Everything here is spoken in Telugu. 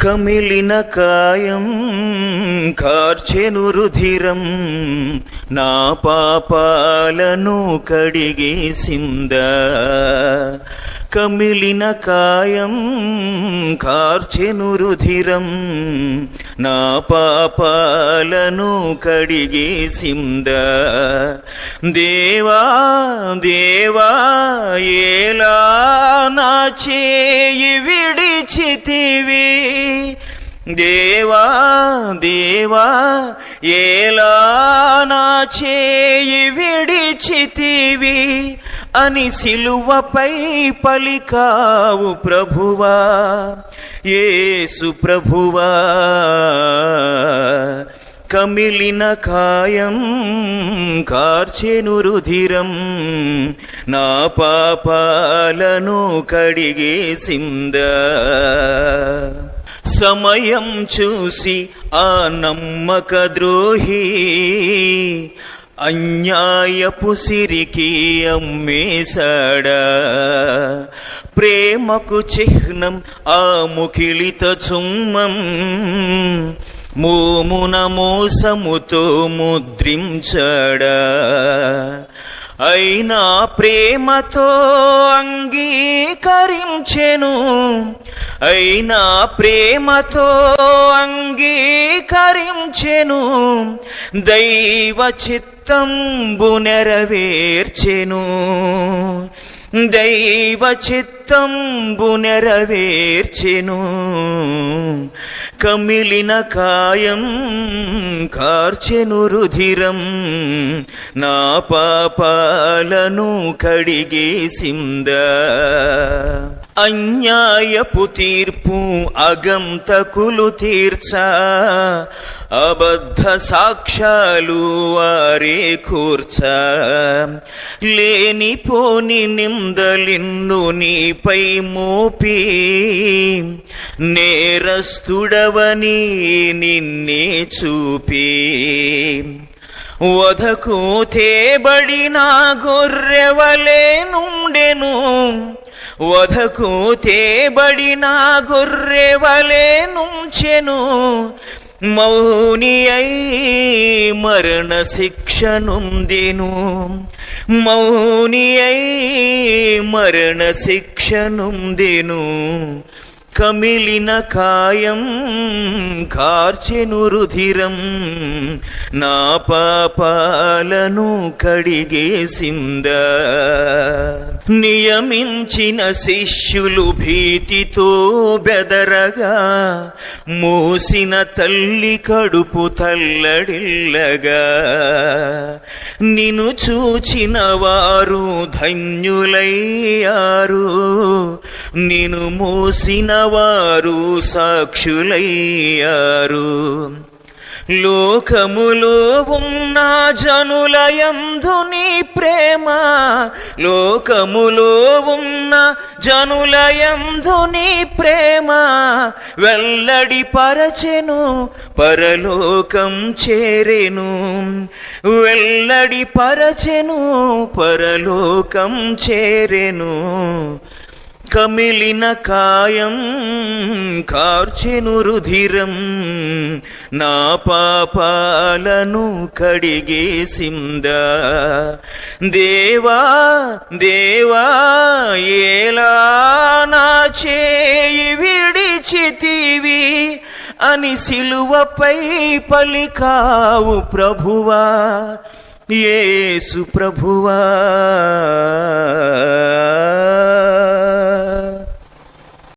కమిలిన కాయం కార్చెను రుధిరం, నా పాపాలను కడిగేసిందా. కమిలిన కాయం కార్చెను రుధిరం, నా పాపాలను కడిగేసిందా. దేవా దేవా ఏలా నా చేయి విడిచితివి, దేవా దేవా ఏలా నా చేయి విడిచితివి అని సిలువపై పలికావు ప్రభువా, యేసు ప్రభువా. కమిలిన కాయం కార్చెను రుధిరం, నా పాపాలను కడిగేసిందా. సమయం చూసి ఆ నమ్మక ద్రోహి అన్యాయపు సిరికి అమ్మేశాడా. ప్రేమకు చిహ్నం ఆ ముకిలిత చుమ్మం, మోమున మోసముతో ముద్రించాడా. అయినా ప్రేమతో అంగీకరించెను, అయినా ప్రేమతో అంగీకరించెను, దైవ చిత్తంబు నెరవేర్చెను, దైవ చిత్తంబు నెరవేర్చెను. కమిలిన కాయం కార్చెను రుధిరం, నా పాపాలను కడిగేసిందా. అన్యాయపు తీర్పు అగంతకులు తీర్చా, అబద్ధ సాక్ష్యాలు వారే కూర్చా, లేనిపోని నిందలిన్ను నీపై మోపి, నేరస్తుడవని నిన్నే చూపి, వధకు తేబడిన గొర్రెవలే నుండెను, వధకు తేబడిన గొర్రెవలే నుంచెను, మౌని అయి మరణ శిక్ష నొందెను, మౌని అయి మరణ శిక్ష నొందెను. కమిలిన కాయం కార్చెను రుధిరం, నా పాపాలను కడిగేసిందా. నియమించిన శిష్యులు భీతితో బెదరగా, మోసిన తల్లి కడుపు తల్లడిల్లగా, నిన్ను చూచిన వారు ధన్యులయ్యారు, నిన్ను మోసిన వారు సాక్షులయ్యారు. లోకములో ఉన్న జనులయందు నీ ప్రేమ, లోకములో ఉన్న జనులయందు నీ ప్రేమ వెల్లడి పరచెను, పరలోకం చేరెను, వెల్లడి పరచెను, పరలోకం చేరెను. కమిలిన కాయం కార్చెను రుధిరం, నా పాపాలను కడిగేసిందా. దేవా దేవా ఏలా నా చేయి విడిచితివి అని సిలువపై పలికావు ప్రభువా, యేసు ప్రభువా.